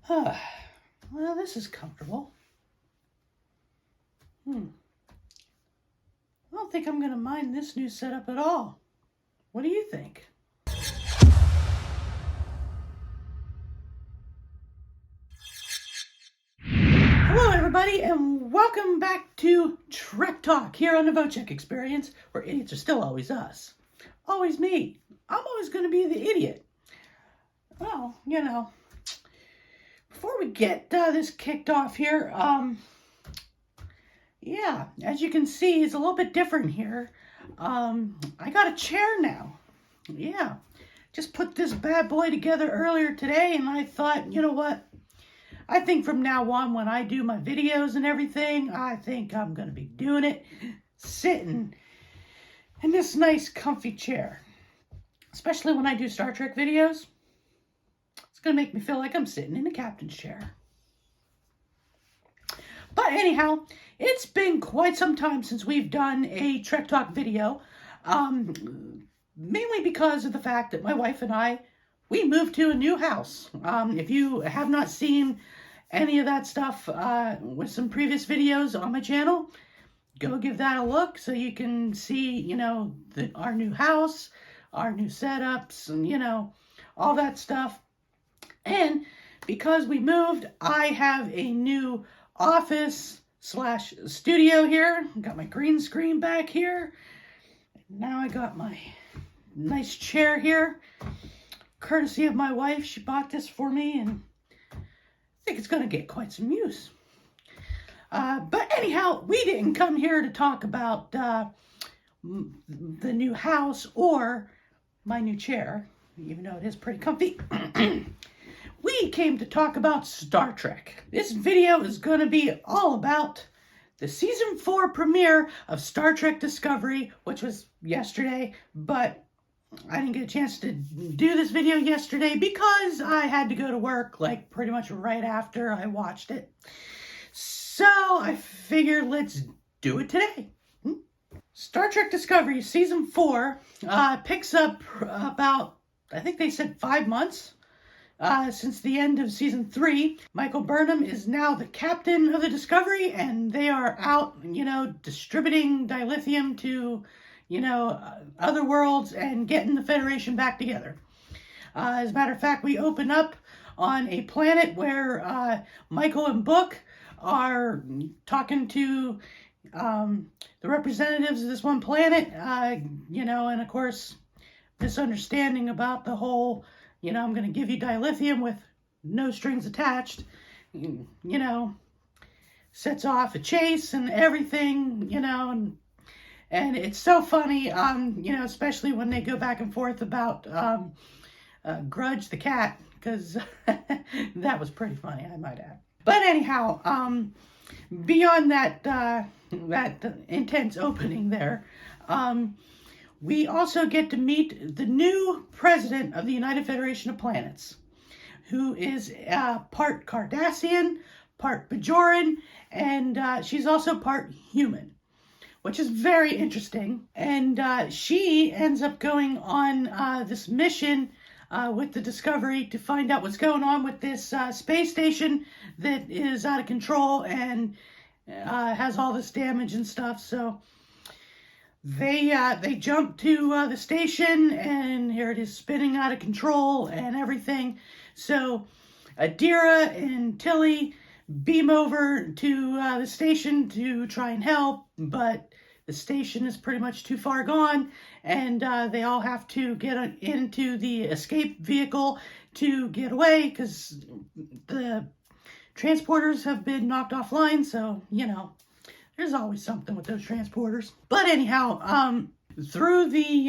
Well, this is comfortable. I don't think I'm going to mind this new setup at all. What do you think? Hello, everybody, and welcome back to Trek Talk here on the Vochek Experience, where idiots are still always us. Always me. I'm always going to be the idiot. Well, you know, before we get this kicked off here, yeah, as you can see, it's a little bit different here. I got a chair now. Yeah, just put this bad boy together earlier today, and I thought, you know what? I think from now on, when I do my videos and everything, I think I'm going to be doing it sitting in this nice, comfy chair. Especially when I do Star Trek videos. It's going to make me feel like I'm sitting in the captain's chair. But anyhow, it's been quite some time since we've done a Trek Talk video. Mainly because of the fact that my wife and we moved to a new house. If you have not seen any of that stuff with some previous videos on my channel, go give that a look so you can see, you know, our new house, our new setups, and, you know, all that stuff. And because we moved, I have a new office / studio here. Got my green screen back here. Now I got my nice chair here, courtesy of my wife. She bought this for me, and I think it's going to get quite some use. But anyhow, we didn't come here to talk about the new house or my new chair, even though it is pretty comfy. We came to talk about Star Trek. This video is going to be all about the Season 4 premiere of Star Trek Discovery, which was yesterday, but I didn't get a chance to do this video yesterday because I had to go to work like pretty much right after I watched it. So I figured let's do it today. Star Trek Discovery Season 4 picks up about, I think they said 5 months since the end of Season 3. Michael Burnham is now the captain of the Discovery, and they are out, you know, distributing dilithium to, you know, other worlds and getting the Federation back together. As a matter of fact, we open up on a planet where Michael and Book are talking to the representatives of this one planet, you know, and of course, misunderstanding about the whole, you know, I'm going to give you dilithium with no strings attached, you know, sets off a chase and everything, you know, and it's so funny, you know, especially when they go back and forth about Grudge the cat, because that was pretty funny, I might add. But anyhow, beyond that, that intense opening there, we also get to meet the new president of the United Federation of Planets, who is part Cardassian, part Bajoran, and she's also part human, which is very interesting. And she ends up going on this mission with the Discovery to find out what's going on with this space station that is out of control and has all this damage and stuff. So they jump to the station, and here it is spinning out of control and everything. So Adira and Tilly beam over to the station to try and help, but the station is pretty much too far gone, and they all have to get into the escape vehicle to get away because the transporters have been knocked offline. So, you know, there's always something with those transporters. But anyhow, through the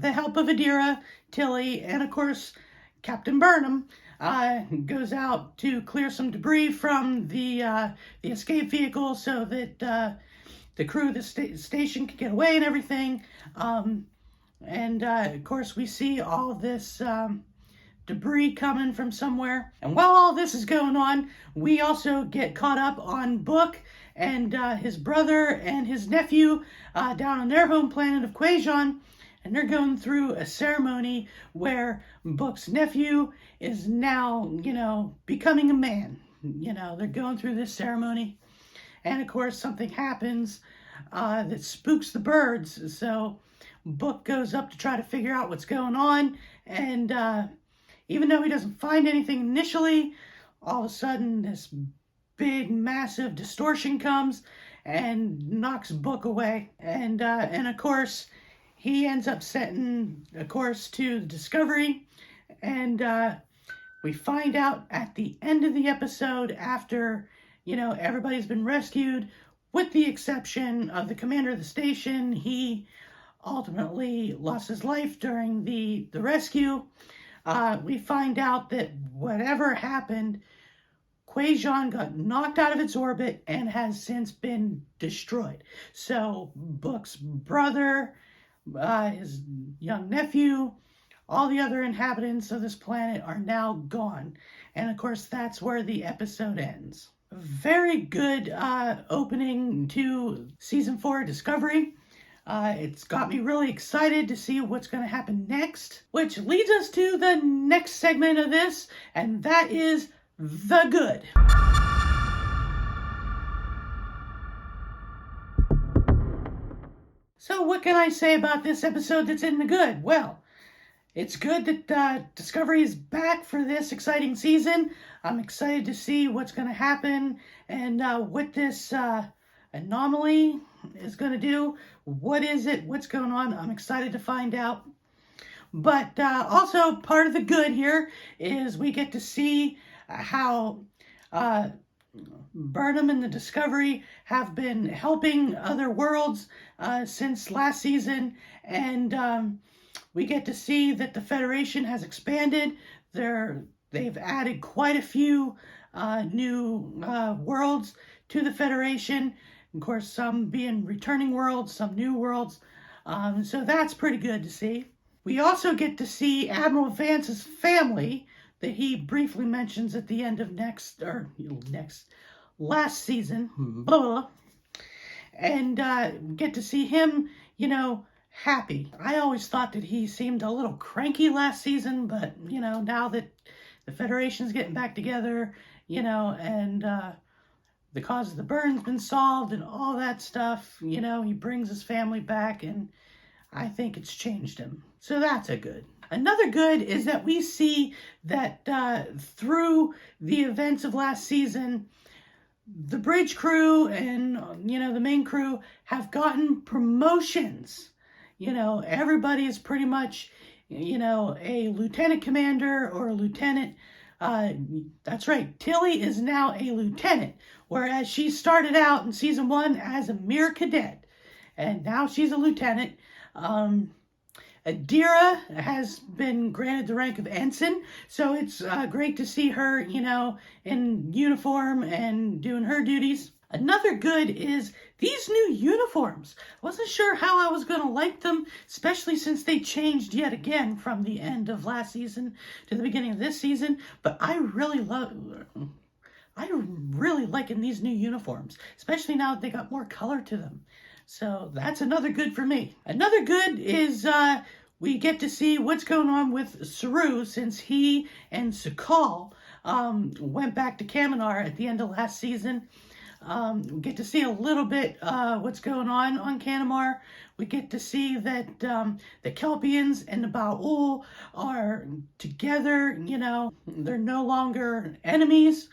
help of Adira, Tilly, and of course Captain Burnham, goes out to clear some debris from the escape vehicle so that the crew of the station can get away and everything. And of course we see all this debris coming from somewhere. And while all this is going on, we also get caught up on Book and his brother and his nephew down on their home planet of Quajon. and they're going through a ceremony where Book's nephew is now, becoming a man. They're going through this ceremony, and of course something happens that spooks the birds. So Book goes up to try to figure out what's going on, and even though he doesn't find anything initially, all of a sudden this big massive distortion comes and knocks Book away, and of course he ends up setting a course to the Discovery, and we find out at the end of the episode, after everybody's been rescued with the exception of the commander of the station. He ultimately lost his life during the rescue. We find out that whatever happened, Quajon got knocked out of its orbit and has since been destroyed. So Book's brother, his young nephew, all the other inhabitants of this planet are now gone. And of course, that's where the episode ends. Very good opening to Season 4 Discovery. It's got me really excited to see what's going to happen next, which leads us to the next segment of this, and that is the good. So what can I say about this episode that's in the good? Well, it's good that Discovery is back for this exciting season. I'm excited to see what's going to happen and what this anomaly is going to do. What is it? What's going on? I'm excited to find out. But also part of the good here is we get to see how Burnham and the Discovery have been helping other worlds since last season, and we get to see that the Federation has expanded. They've added quite a few new worlds to the Federation. Of course, some being returning worlds, some new worlds. So that's pretty good to see. We also get to see Admiral Vance's family that he briefly mentions at the end of last season, blah, blah, blah. And get to see him, happy. I always thought that he seemed a little cranky last season, but, now that the Federation's getting back together, and the cause of the burn's been solved and all that stuff, he brings his family back, and I think it's changed him. So that's a good. Another good is that we see that through the events of last season, the bridge crew and, the main crew have gotten promotions. Everybody is pretty much, a lieutenant commander or a lieutenant. That's right. Tilly is now a lieutenant, whereas she started out in season 1 as a mere cadet, and now she's a lieutenant. Adira has been granted the rank of ensign, so it's great to see her, in uniform and doing her duties. Another good is these new uniforms. I wasn't sure how I was going to like them, especially since they changed yet again from the end of last season to the beginning of this season, but I'm really liking these new uniforms, especially now that they got more color to them. So that's another good for me. Another good is we get to see what's going on with Saru, since he and Sukal went back to Kaminar at the end of last season. We get to see a little bit what's going on Kaminar. We get to see that the Kelpians and the Ba'ul are together. They're no longer enemies,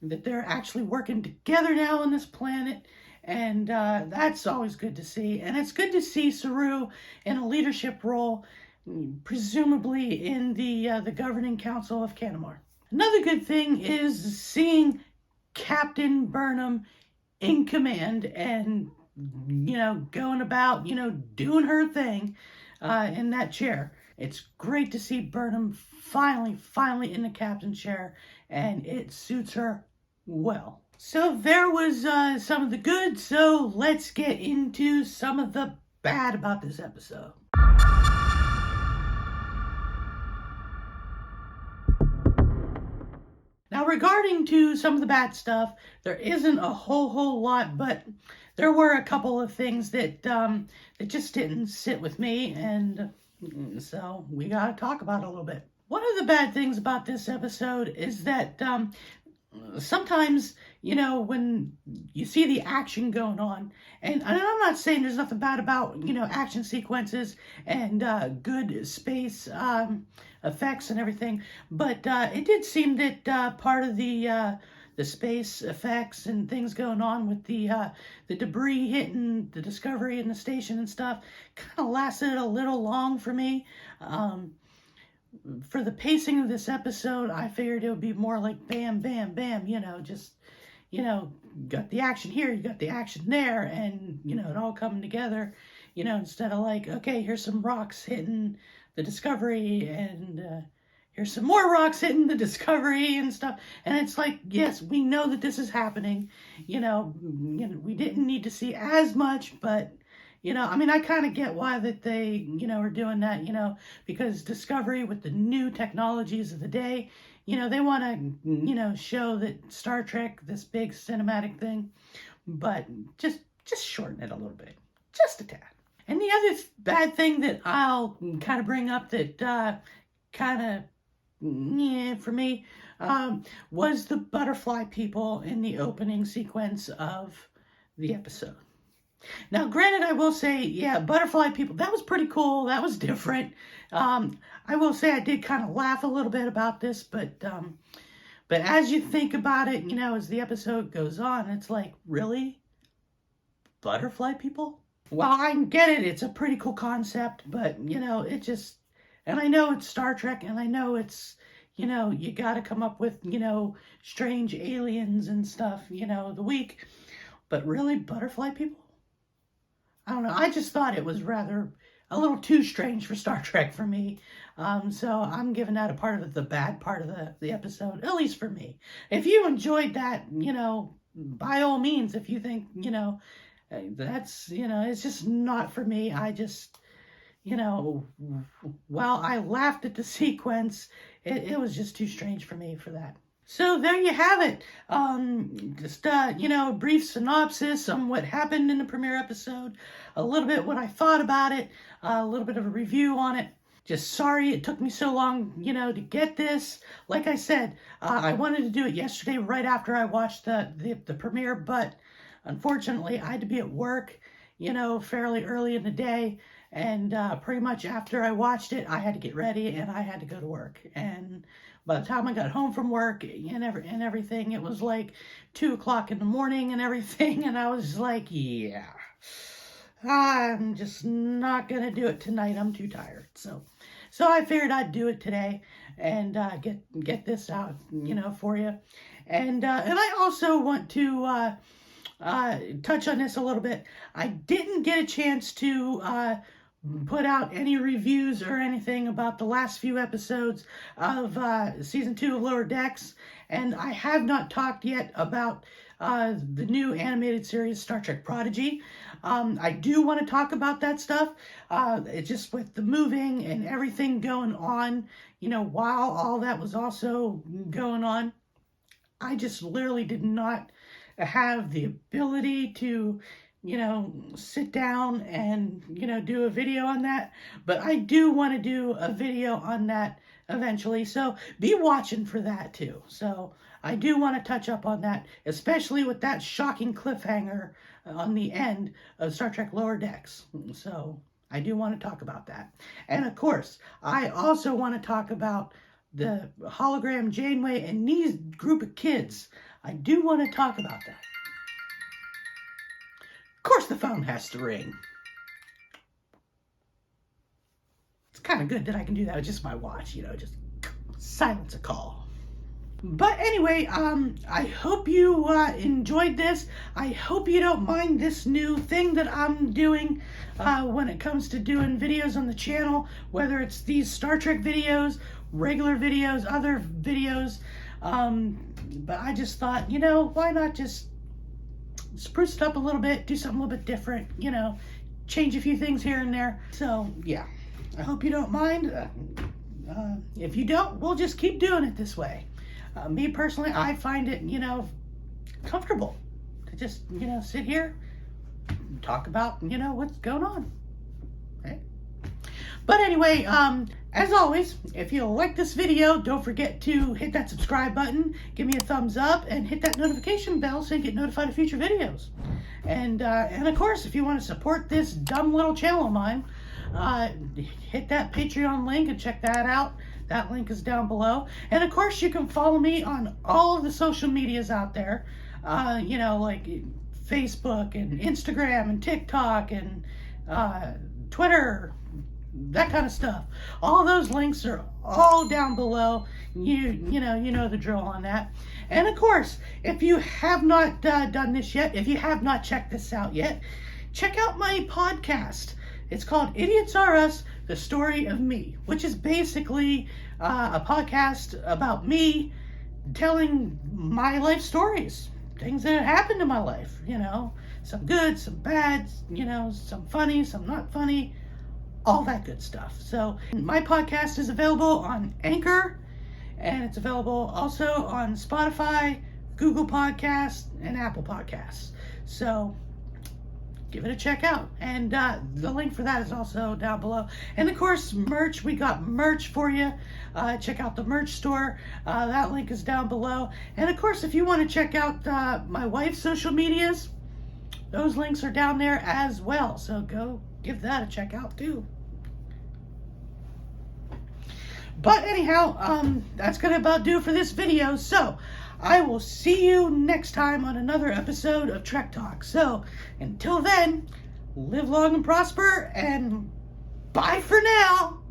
that they're actually working together now on this planet. And that's always good to see. And it's good to see Saru in a leadership role, presumably in the governing council of Kaminar. Another good thing is seeing Captain Burnham in command and, going about, doing her thing in that chair. It's great to see Burnham finally in the captain's chair, and it suits her well. So there was some of the good, so let's get into some of the bad about this episode. Now regarding to some of the bad stuff, there isn't a whole lot, but there were a couple of things that just didn't sit with me, and so we got to talk about it a little bit. One of the bad things about this episode is that sometimes, you know, when you see the action going on, and I'm not saying there's nothing bad about, you know, action sequences and good space effects and everything, but it did seem that part of the space effects and things going on with the debris hitting the Discovery and the station and stuff kind of lasted a little long for me. For the pacing of this episode, I figured it would be more like bam, bam, bam, you know, just, you know, got the action here, you got the action there, and, you know, it all coming together, you know, instead of like, okay, here's some rocks hitting the Discovery, and here's some more rocks hitting the Discovery and stuff. And it's like, yes, we know that this is happening, you know, we didn't need to see as much, but, you know, I mean, I kind of get why that they, you know, are doing that, you know, because Discovery with the new technologies of the day, you know, they want to, you know, show that Star Trek, this big cinematic thing, but just shorten it a little bit, just a tad. And the other bad thing that I'll kind of bring up that kind of, yeah, for me, was the butterfly people in the opening sequence of the episode. Now, granted, I will say, yeah, butterfly people, that was pretty cool. That was different. I will say I did kind of laugh a little bit about this, but as you think about it, you know, as the episode goes on, it's like, really? Butterfly people? Well, I get it. It's a pretty cool concept, but, you know, it just, and I know it's Star Trek, and I know it's, you know, you got to come up with, you know, strange aliens and stuff, you know, the week, but really, butterfly people? I don't know. I just thought it was rather a little too strange for Star Trek for me. So I'm giving that a part of the bad part of the episode, at least for me. If you enjoyed that, you know, by all means, if you think, you know, that's, you know, it's just not for me. I just, you know, while I laughed at the sequence, it was just too strange for me for that. So there you have it. Just, you know, a brief synopsis on what happened in the premiere episode, a little bit what I thought about it, a little bit of a review on it. Just sorry it took me so long, you know, to get this. Like I said, I wanted to do it yesterday right after I watched the premiere, but unfortunately I had to be at work, you know, fairly early in the day. And pretty much after I watched it, I had to get ready and I had to go to work. And by the time I got home from work and everything, it was like 2 o'clock in the morning and everything. And I was like, yeah, I'm just not going to do it tonight. I'm too tired. So I figured I'd do it today and get this out, you know, for you. And I also want to touch on this a little bit. I didn't get a chance to put out any reviews or anything about the last few episodes of season 2 of Lower Decks, and I have not talked yet about the new animated series Star Trek Prodigy. I do want to talk about that stuff. It's just with the moving and everything going on, you know, while all that was also going on, I just literally did not have the ability to, you know, sit down and, you know, do a video on that. But I do want to do a video on that eventually. So be watching for that too. So I do want to touch up on that, especially with that shocking cliffhanger on the end of Star Trek Lower Decks. So I do want to talk about that. And of course, I also want to talk about the hologram Janeway and these group of kids. I do want to talk about that. Of course the phone has to ring. It's kind of good that I can do that with just my watch, you know, just silence a call. But anyway, I hope you enjoyed this. I hope you don't mind this new thing that I'm doing when it comes to doing videos on the channel, whether it's these Star Trek videos, regular videos, other videos. But I just thought, you know, why not just spruce it up a little bit, do something a little bit different, you know, change a few things here and there. So, yeah, I hope you don't mind. If you don't, we'll just keep doing it this way. Me personally, I find it, comfortable to just, sit here and talk about, what's going on. Okay? But anyway, as always, if you like this video, don't forget to hit that subscribe button, give me a thumbs up, and hit that notification bell so you get notified of future videos. And of course, if you want to support this dumb little channel of mine, hit that Patreon link and check that out. That link is down below. And of course, you can follow me on all of the social medias out there, like Facebook and Instagram and TikTok and Twitter, that kind of stuff. All those links are all down below. You know the drill on that. And of course, if you have not done this yet, if you have not checked this out yet, check out my podcast. It's called Idiots Are Us, The Story of Me, which is basically a podcast about me telling my life stories, things that happened in my life, some good, some bad, some funny, some not funny, all that good stuff. So my podcast is available on Anchor, and it's available also on Spotify, Google Podcasts, and Apple Podcasts. So give it a check out. And the link for that is also down below. And of course, merch. We got merch for you. Check out the merch store. That link is down below. And of course, if you want to check out my wife's social medias, those links are down there as well. So go give that a check out too. But anyhow, that's going to about do for this video. So I will see you next time on another episode of Trek Talk. So until then, live long and prosper, and bye for now.